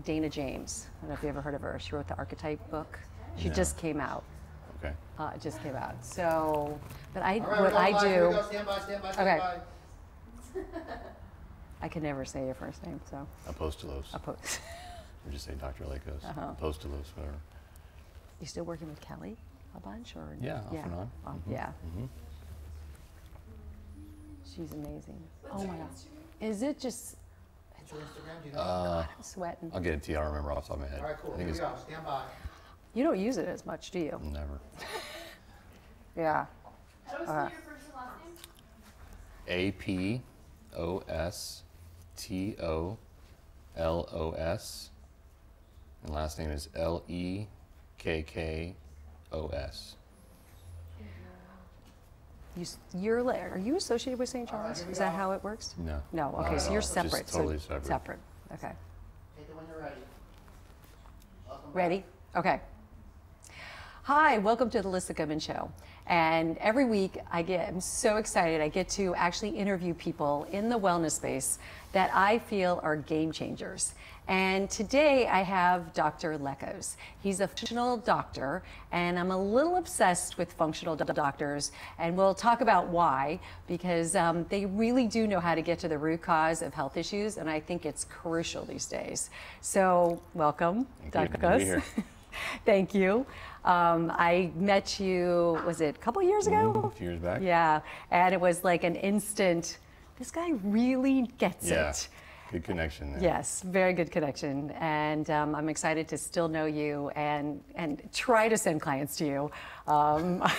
Dana James. I don't know if you ever heard of her. She wrote the Archetype book. She No. just came out. Okay. It just came out. So, but All right, what I do. Here we go. Stand by, stand by, stand Okay. by. I can never say your first name, so. Apostolos. Or just say Dr. Lakos. Apostolos, whatever. You still working with Kelly a bunch, or? Yeah, off and on. Yeah. Mhm. She's amazing. Oh my God. Is it just? What's your Instagram? Do you know? I'm sweating. I'll get it to you. I don't remember off the top of my head. All right, cool. I Here think we go. Stand by. You don't use it as much, do you? never. Yeah. How do I spell your first and last name? Apostolos. And last name is Lekkos. Are you associated with St. Charles? here we Is that go. how it works? No. No. Okay, Not so at you're all. Just separate. totally so separate. Separate. Okay. Take it when you're ready. Welcome back. Ready? Okay. Hi, welcome to the Lissa Goodman Show. And every week I'm so excited. I get to actually interview people in the wellness space that I feel are game changers. And today I have Dr. Lakos. He's a functional doctor, and I'm a little obsessed with functional doctors. And we'll talk about why, because they really do know how to get to the root cause of health issues, and I think it's crucial these days. So welcome, Thank you. Dr. Good to be Lakos. here. Thank you. I met you, was it a couple years ago? A few years back. Yeah, and it was like an instant, this guy really gets Yeah. it. Good connection there. Yes, very good connection. And I'm excited to still know you and try to send clients to you.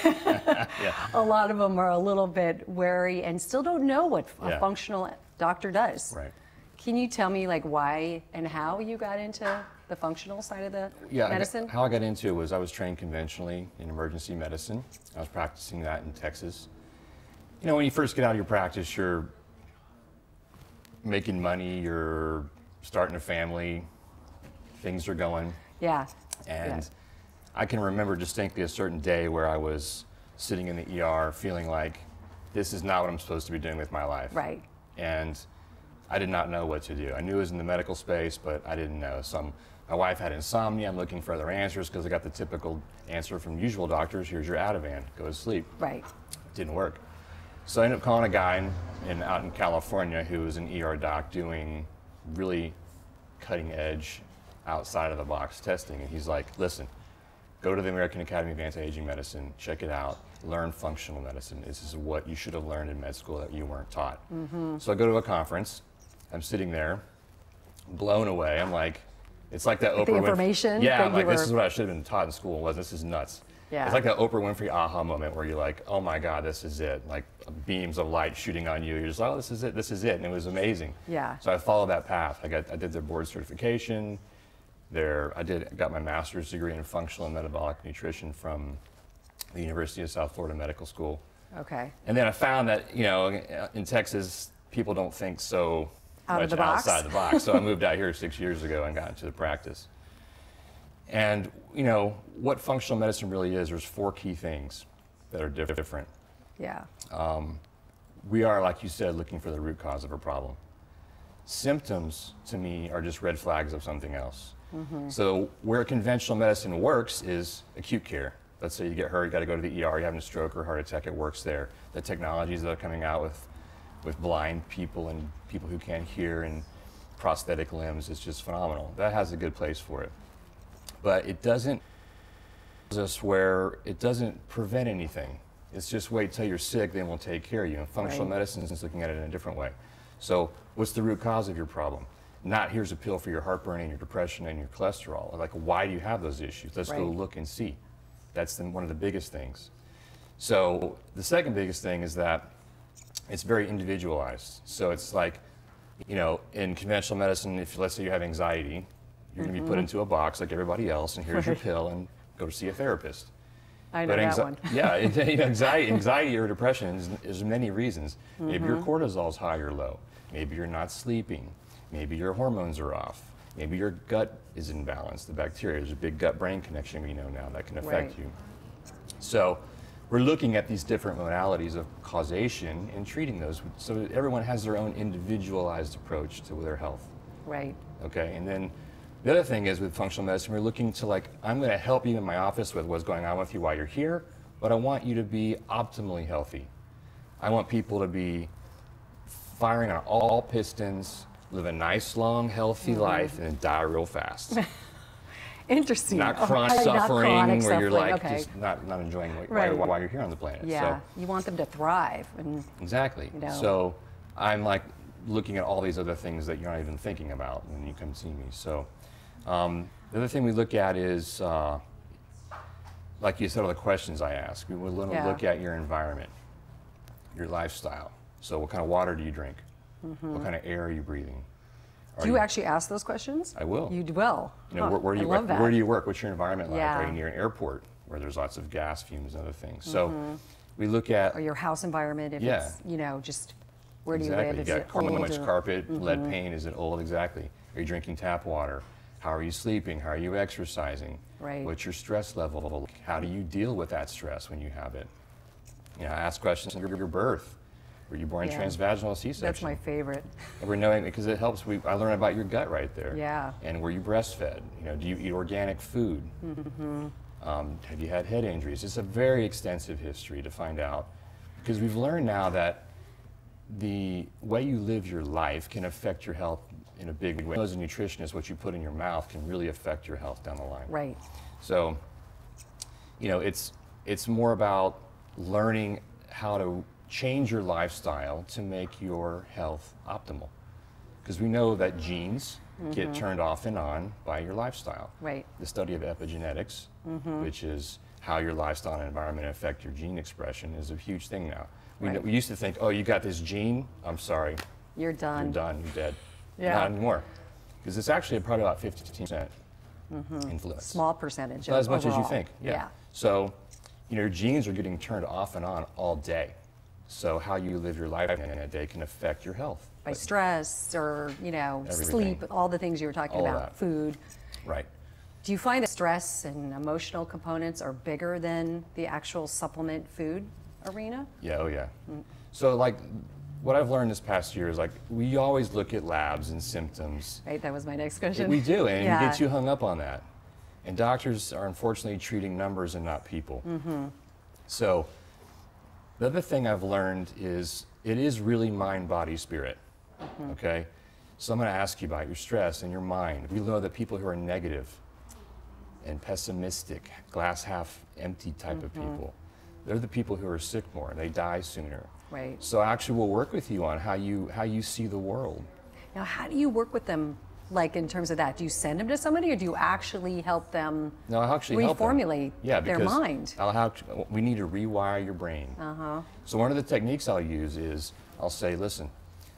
Yeah. A lot of them are a little bit wary and still don't know what a Yeah. functional doctor does. Right. Can you tell me like why and how you got into the functional side of the Yeah, medicine? how I got into it was I was trained conventionally in emergency medicine. I was practicing that in Texas. You know, when you first get out of your practice, you're making money, you're starting a family, things are going. Yeah. And Yeah. I can remember distinctly a certain day where I was sitting in the ER feeling like this is not what I'm supposed to be doing with my life. Right. And I did not know what to do. I knew it was in the medical space, but I didn't know. So my wife had insomnia. I'm looking for other answers because I got the typical answer from usual doctors. Here's your Ativan. Go to sleep. Right. Didn't work. So I ended up calling a guy out in California who was an ER doc doing really cutting edge, outside of the box testing. And he's like, listen, go to the American Academy of Anti-Aging Medicine, check it out, learn functional medicine. This is what you should have learned in med school that you weren't taught. So I go to a conference. I'm sitting there, blown away. I'm like, it's like that Oprah The Winfrey. information Yeah, that I'm you like, this were- is what I should have been taught in school. Was this is nuts. Yeah. It's like that Oprah Winfrey aha moment where you're like, oh my God, this is it. Like beams of light shooting on you. You're just like, oh, this is it. And it was amazing. Yeah. So I followed that path. I did their board certification. Got my master's degree in functional and metabolic nutrition from the University of South Florida Medical School. Okay. And then I found that, you know, in Texas, people don't think so Out of much the box. outside the box. So I moved out here 6 years ago and got into the practice. And, you know, what functional medicine really is, there's 4 key things that are different. Yeah. We are, like you said, looking for the root cause of a problem. Symptoms, to me, are just red flags of something else. So where conventional medicine works is acute care. Let's say you get hurt, you got to go to the ER, you're having a stroke or heart attack, it works there. The technologies that are coming out with blind people and people who can't hear and prosthetic limbs is just phenomenal. That has a good place for it. But it doesn't prevent anything. It's just wait till you're sick, then we'll take care of you. And functional Right. medicine is looking at it in a different way. So what's the root cause of your problem? Not here's a pill for your heartburn and your depression and your cholesterol. Like, why do you have those issues? Let's go Right. look and see. That's one of the biggest things. So the second biggest thing is that it's very individualized. So it's like, you know, in conventional medicine, if let's say you have anxiety, you're going to be put into a box like everybody else, and here's your Right. pill, and go to see a therapist. I know that one. Yeah, anxiety or depression is many reasons. Maybe your cortisol's high or low. Maybe you're not sleeping. Maybe your hormones are off. Maybe your gut is imbalanced. The bacteria, there's a big gut-brain connection we know now that can affect Right. you. So we're looking at these different modalities of causation and treating those. So everyone has their own individualized approach to their health. Right. Okay, and then The other thing is with functional medicine, we're looking to like, I'm going to help you in my office with what's going on with you while you're here, but I want you to be optimally healthy. I want people to be firing on all pistons, live a nice, long, healthy life, and then die real fast. Interesting. Not Oh, chronic not suffering chronic where you're suffering, like okay. just not enjoying Right. while you're here on the planet. Yeah, So, you want them to thrive. And exactly. You know. So I'm like looking at all these other things that you're not even thinking about when you come see me. So the other thing we look at is, like you said, all the questions I ask. We will look at your environment, your lifestyle. So what kind of water do you drink? What kind of air are you breathing? do you actually ask those questions? I will. You will. You know, Huh, where do you I love work? that. Where do you work? What's your environment like? Yeah. Are you near an airport where there's lots of gas fumes and other things? So we look at Or your house environment, if Yeah. it's, you know, just where do you exactly. live? Is You it got too old much or- carpet, lead paint. Is it old? Exactly. Are you drinking tap water? How are you sleeping? How are you exercising? Right. What's your stress level? How do you deal with that stress when you have it? You know, ask questions of your birth. Were you born Yeah. transvaginal C-section? That's my favorite. And we're knowing because it helps. I learn about your gut right there. Yeah. And were you breastfed? You know, do you eat organic food? Have you had head injuries? It's a very extensive history to find out, because we've learned now that the way you live your life can affect your health in a big way. As a nutritionist, what you put in your mouth can really affect your health down the line. Right. So, you know, it's more about learning how to change your lifestyle to make your health optimal. Because we know that genes get turned off and on by your lifestyle. Right. The study of epigenetics, which is how your lifestyle and environment affect your gene expression, is a huge thing now. Right. We used to think, oh, you got this gene, I'm sorry, You're done. you're done, you're dead. Yeah. Not anymore. Because it's actually probably about 15% influence. Small percentage. Not as much as you overall. think. Yeah. So, you know, your genes are getting turned off and on all day. So how you live your life in a day can affect your health. By stress or, you know, Everything. sleep, all the things you were talking All of about, that. food. Right. Do you find that stress and emotional components are bigger than the actual supplement food arena? Yeah, oh yeah. So like, what I've learned this past year is like, we always look at labs and symptoms. Right, that was my next question. We do, and Yeah. you get too hung up on that. And doctors are unfortunately treating numbers and not people. So the other thing I've learned is it is really mind, body, spirit. Okay? So I'm going to ask you about your stress and your mind. We know that people who are negative and pessimistic, glass half empty type of people, they're the people who are sick more. They die sooner. Right. So actually we'll work with you on how you see the world. Now, how do you work with them, like in terms of that? Do you send them to somebody, or do you actually help them No, I'll actually help them. reformulate Yeah, their because mind? we need to rewire your brain. So one of the techniques I'll use is I'll say, listen,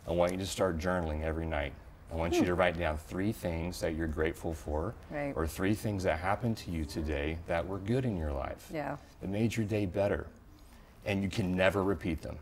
I want you to start journaling every night. I want you to write down 3 things that you're grateful for, Right. or 3 things that happened to you today that were good in your life, Yeah. that made your day better. And you can never repeat them.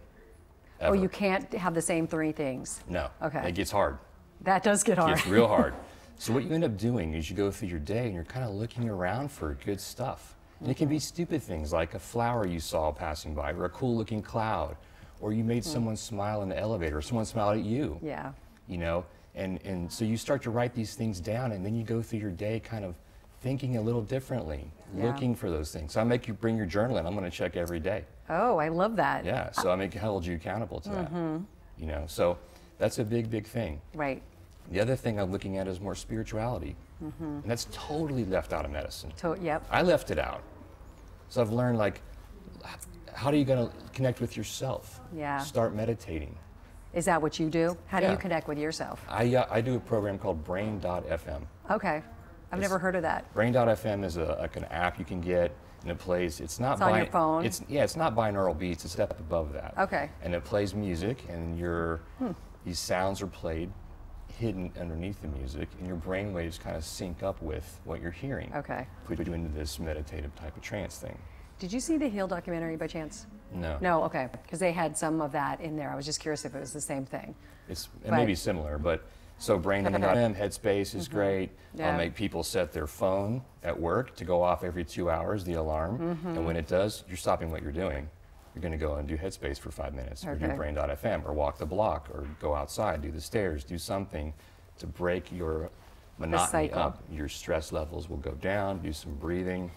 Oh, Ever. you can't have the same 3 things. No. Okay. It gets hard. That does get hard. It's real hard. So what you end up doing is you go through your day and you're kind of looking around for good stuff. And it can be stupid things like a flower you saw passing by, or a cool looking cloud, or you made someone smile in the elevator, or someone smiled at you. Yeah. You know, and so you start to write these things down, and then you go through your day kind of thinking a little differently, Yeah. looking for those things. So I make you bring your journal in. I'm going to check every day. Oh, I love that. Yeah. So I hold you accountable to that. You know, so that's a big, big thing. Right. The other thing I'm looking at is more spirituality. And that's totally left out of medicine. Yep. I left it out. So I've learned, like, how are you going to connect with yourself? Yeah. Start meditating. Is that what you do? How do you Yeah. connect with yourself? I do a program called Brain.fm. Okay. I've never heard of that. Brain.fm is like an app you can get, and it plays. It's not It's on your phone? It's not binaural beats. It's a step above that. Okay. And it plays music, and these sounds are played hidden underneath the music, and your brain waves kind of sync up with what you're hearing. Okay. Put you into this meditative type of trance thing. Did you see the Heal documentary by chance? No. No, okay. Because they had some of that in there. I was just curious if it was the same thing. It But- may be similar, but so Brain.fm, Headspace is great. Yeah. I'll make people set their phone at work to go off every 2 hours, the alarm. And when it does, you're stopping what you're doing. You're going to go and do Headspace for 5 minutes, or do Okay. Brain.fm, or walk the block, or go outside, do the stairs, do something to break your monotony cycle. up, your stress levels will go down, do some breathing.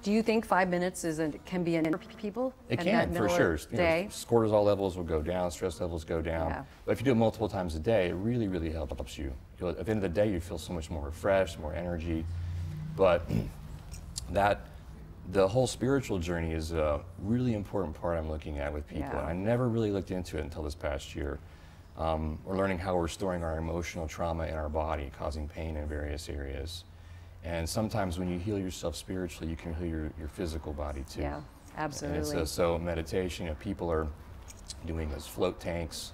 Do you think 5 minutes can be enough for people? It in can, that for middle of sure. the day? Cortisol levels will go down, stress levels go down. Yeah. But if you do it multiple times a day, it really, really helps you. At the end of the day, you feel so much more refreshed, more energy. But the whole spiritual journey is a really important part I'm looking at with people. Yeah. And I never really looked into it until this past year. We're learning how we're storing our emotional trauma in our body, causing pain in various areas. And sometimes when you heal yourself spiritually, you can heal your physical body too. Yeah, absolutely. And so meditation, people are doing those float tanks.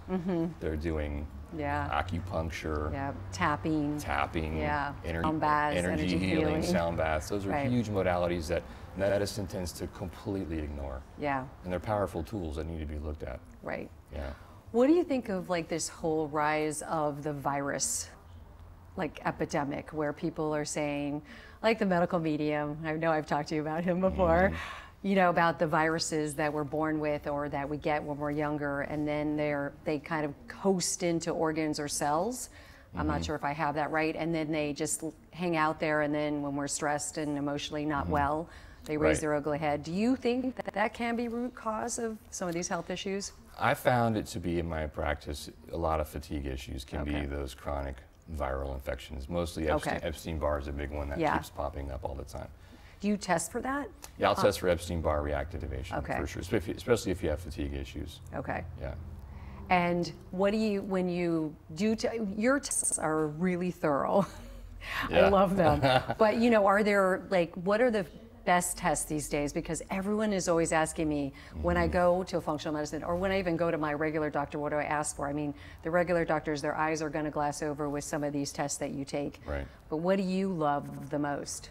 They're doing acupuncture, tapping. energy, Sound baths, energy healing, sound baths. Those are Right. huge modalities that medicine tends to completely ignore. Yeah, And they're powerful tools that need to be looked at. right. Yeah. What do you think of like this whole rise of the virus, like epidemic, where people are saying, like the medical medium, I know I've talked to you about him before, you know, about the viruses that we're born with or that we get when we're younger, and then they kind of host into organs or cells. I'm not sure if I have that right. And then they just hang out there, and then when we're stressed and emotionally not well, they raise Right. their ugly head. Do you think that that can be root cause of some of these health issues? I found it to be in my practice, a lot of fatigue issues can Okay. be those chronic viral infections. Mostly Okay. Epstein-Barr is a big one that Yeah. keeps popping up all the time. Do you test for that? Yeah, I'll test for Epstein-Barr reactivation Okay. for sure, especially if you have fatigue issues. Okay. Yeah. And what do you, when you do, your tests are really thorough. I Yeah. love them. But, you know, are there, like, what are the best tests these days? Because everyone is always asking me when I go to a functional medicine or when I even go to my regular doctor, what do I ask for? I mean, the regular doctors, their eyes are going to glass over with some of these tests that you take. Right. But what do you love the most?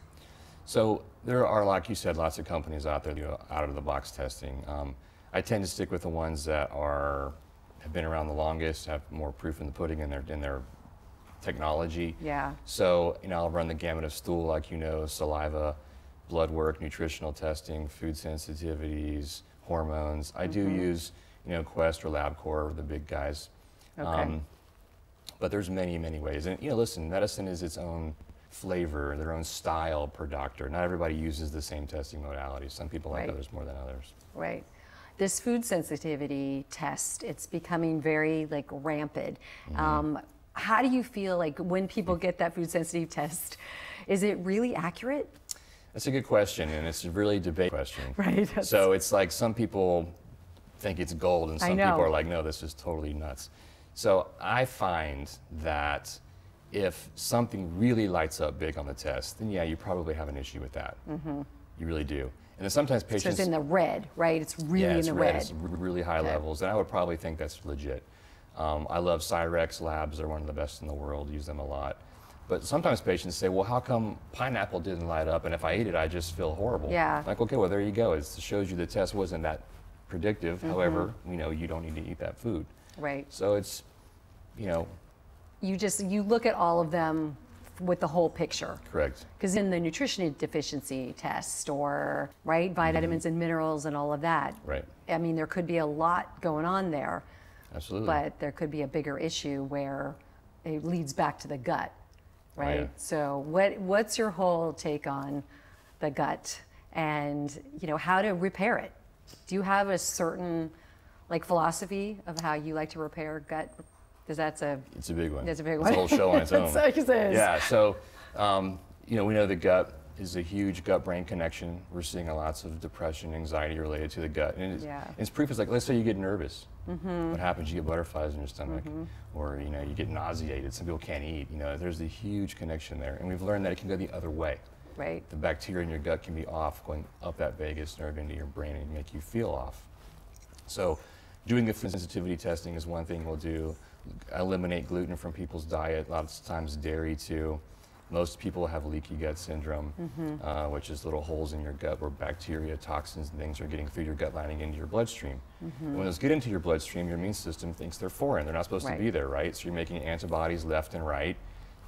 So there are, like you said, lots of companies out there that do out-of-the-box testing. I tend to stick with the ones that have been around the longest, have more proof in the pudding in their technology. Yeah. So, I'll run the gamut of stool, like saliva, blood work, nutritional testing, food sensitivities, hormones. I do use, Quest or LabCorp, the big guys. Okay. But there's many, many ways. And, listen, medicine is its own flavor, their own style per doctor. Not everybody uses the same testing modality. Some people like Right. others more than others. Right. This food sensitivity test, it's becoming very like rampant. How do you feel like when people get that food sensitive test, is it really accurate? That's a good question, and it's a really debate question. Right. So it's like some people think it's gold, and some know. people are like, no, this is totally nuts. So I find that if something really lights up big on the test, then yeah, you probably have an issue with that. You really do. And then sometimes So patients... it's in the red, right? It's really yeah, in it's the red. red. It's really high Okay. levels, and I would probably think that's legit. I love Cyrex Labs. They're one of the best in the world. Use them a lot. But sometimes patients say, well, how come pineapple didn't light up, and if I eat it, I just feel horrible? Yeah. Like, okay, well, there you go. It shows you the test wasn't that predictive. However, you don't need to eat that food. Right. So it's, You look at all of them with the whole picture. correct. Because in the nutrition deficiency test or, right, vitamins and minerals and all of that. Right. I mean, there could be a lot going on there, Absolutely. but there could be a bigger issue where it leads back to the gut, right? yeah. So what's your whole take on the gut and, how to repair it? Do you have a certain, philosophy of how you like to repair gut? Because that's a It's a big one. That's a big It's one. a whole show on its own. It is. Yeah, so, we know the gut is a huge gut-brain connection. We're seeing lots of depression, anxiety related to the gut. And it's proof is like, let's say you get nervous. What happens? You get butterflies in your stomach, or, you get nauseated. Some people can't eat. There's a huge connection there. And we've learned that it can go the other way. Right. The bacteria in your gut can be off, going up that vagus nerve into your brain and make you feel off. So doing the food sensitivity testing is one thing we'll do. Eliminate gluten from people's diet, lots of times dairy too. Most people have leaky gut syndrome, which is little holes in your gut where bacteria, toxins, and things are getting through your gut lining into your bloodstream. And when those get into your bloodstream, your immune system thinks they're foreign. They're not supposed to be there, right? So you're making antibodies left and right.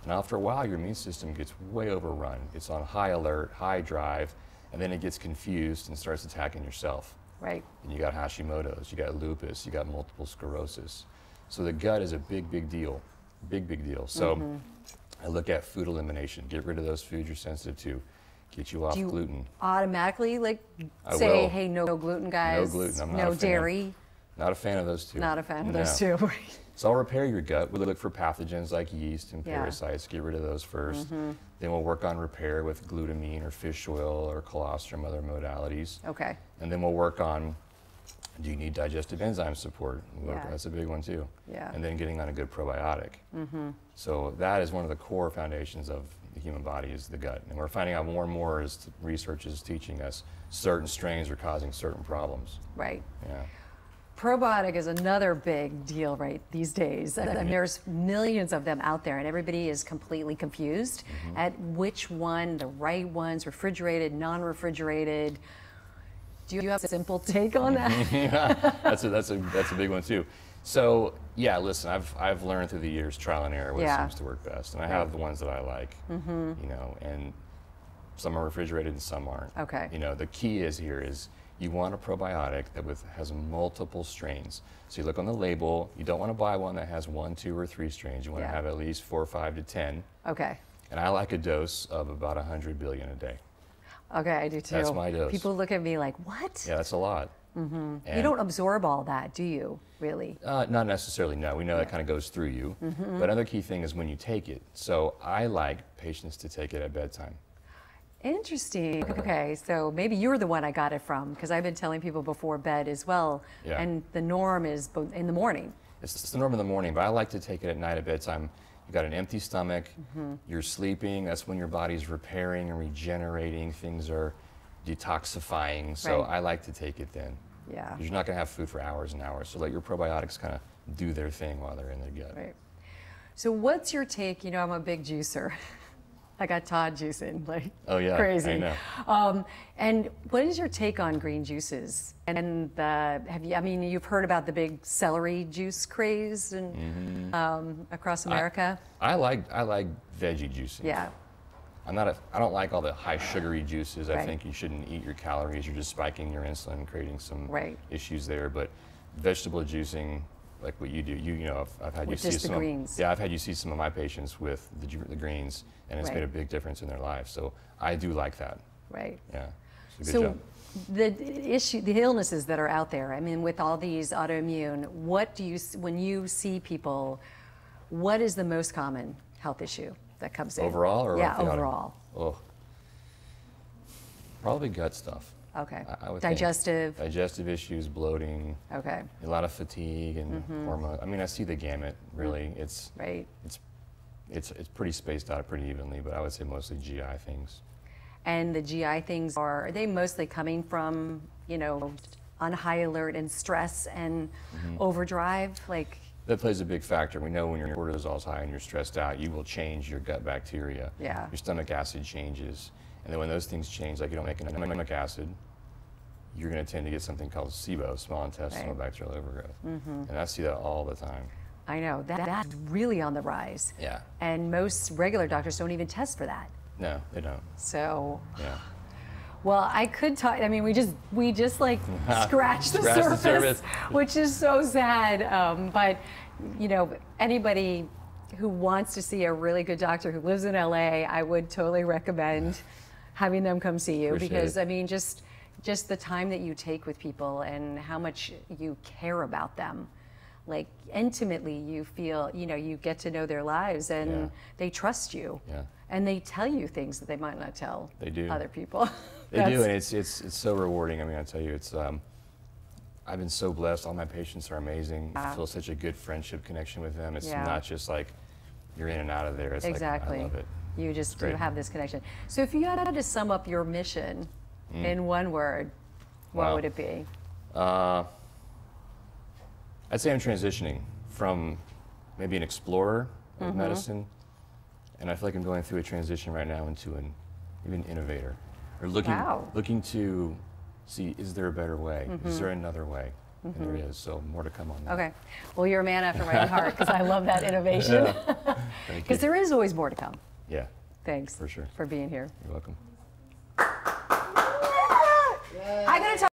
And after a while, your immune system gets way overrun. It's on high alert, high drive, and then it gets confused and starts attacking yourself. Right. And you got Hashimoto's, you got lupus, you got multiple sclerosis. So the gut is a big, big deal. Big, big deal. So I look at food elimination. Get rid of those foods you're sensitive to. Get you off Do you gluten. automatically like I say, will. hey, no gluten, guys. No gluten. I'm not a no fan. dairy. Not a fan of those two. Not a fan of No. those two. So I'll repair your gut. We'll look for pathogens like yeast and Yeah. parasites. Get rid of those first. Then we'll work on repair with glutamine or fish oil or colostrum, other modalities. Okay. And then we'll work on, do you need digestive enzyme support? Yeah. That's a big one too. Yeah. And then getting on a good probiotic. So that is one of the core foundations of the human body is the gut. And we're finding out more and more as research is teaching us certain strains are causing certain problems. Right. Yeah. Probiotic is another big deal right these days. And there's millions of them out there and everybody is completely confused at which one, the right ones, refrigerated, non-refrigerated. Do you have a simple take on that? Yeah, that's a big one too. So yeah, listen, I've learned through the years trial and error what Yeah. seems to work best, and I have the ones that I like. You know, and some are refrigerated and some aren't. Okay. You know, the key is here is you want a probiotic that has multiple strains. So you look on the label. You don't want to buy one that has 1, 2, or 3 strains. You want Yeah. to have at least 4, 5 to 10. Okay. And I like a dose of about 100 billion a day. Okay, I do too. That's my dose. People look at me like, what? Yeah, that's a lot. You don't absorb all that, do you, really? Not necessarily, no. We know that kind of goes through you. But another key thing is when you take it. So I like patients to take it at bedtime. Interesting. Okay, so maybe you're the one I got it from because I've been telling people before bed as well. Yeah. And the norm is in the morning. It's the norm in the morning, but I like to take it at night at bedtime. You got an empty stomach, you're sleeping, that's when your body's repairing and regenerating, things are detoxifying. So Right. I like to take it then. Yeah. You're not gonna have food for hours and hours. So let your probiotics kind of do their thing while they're in the gut. Right. So what's your take? You know, I'm a big juicer. I got Todd juicing like Oh yeah, crazy. I know. And what is your take on green juices? And have you? I mean, you've heard about the big celery juice craze and across America. I like veggie juicing. Yeah. I don't like all the high sugary juices. I Right. think you shouldn't eat your calories. You're just spiking your insulin, creating some Right. issues there. But vegetable juicing, like what you do, you know, I've had you With see just the some. greens. Yeah, I've had you see some of my patients with the greens, and it's Right. made a big difference in their lives. So I do like that. Right. Yeah, it's a good So job. the illnesses that are out there, I mean, with all these autoimmune, what do you, when you see people, what is the most common health issue that comes in? Overall, or yeah, like the overall. Oh, probably gut stuff. Okay. I would think. Digestive. Digestive issues, bloating, Okay. a lot of fatigue and hormone. I mean, I see the gamut. Really, Right. it's pretty spaced out pretty evenly, but I would say mostly GI things. And the GI things are they mostly coming from, you know, on high alert and stress and overdrive? Like, That plays a big factor. We know when your cortisol's high and you're stressed out, you will change your gut bacteria. Yeah. Your stomach acid changes. And then when those things change, like you don't make enough stomach acid, you're going to tend to get something called SIBO, small intestinal Right. bacterial overgrowth. And I see that all the time. I know, that's really on the rise. Yeah. And most regular doctors don't even test for that. No, they don't. So, Yeah. well, I could talk. I mean, we just like scratched the Scratched the surface, surface. which is so sad. But you know, anybody who wants to see a really good doctor who lives in LA, I would totally recommend having them come see you Appreciate because it. I mean, just the time that you take with people and how much you care about them. Like intimately, you feel, you know, you get to know their lives and Yeah. they trust you. Yeah. And they tell you things that they might not tell They do. other people. They do, and it's so rewarding. I mean, I tell you, I've been so blessed. All my patients are amazing. I feel such a good friendship connection with them. It's Yeah. not just like you're in and out of there. It's Exactly. like, I love it. You just do great. have this connection. So if you had to sum up your mission in one word, what Wow. would it be? I'd say I'm transitioning from maybe an explorer of medicine, and I feel like I'm going through a transition right now into maybe an innovator, or Wow. looking to see, is there a better way? Is there another way? And there is. So more to come on that. Okay. Well, you're a man after my own heart because I love that innovation. Thank you. Because there is always more to come. Yeah, Thanks for sure. for being here. You're welcome. I'm going to talk.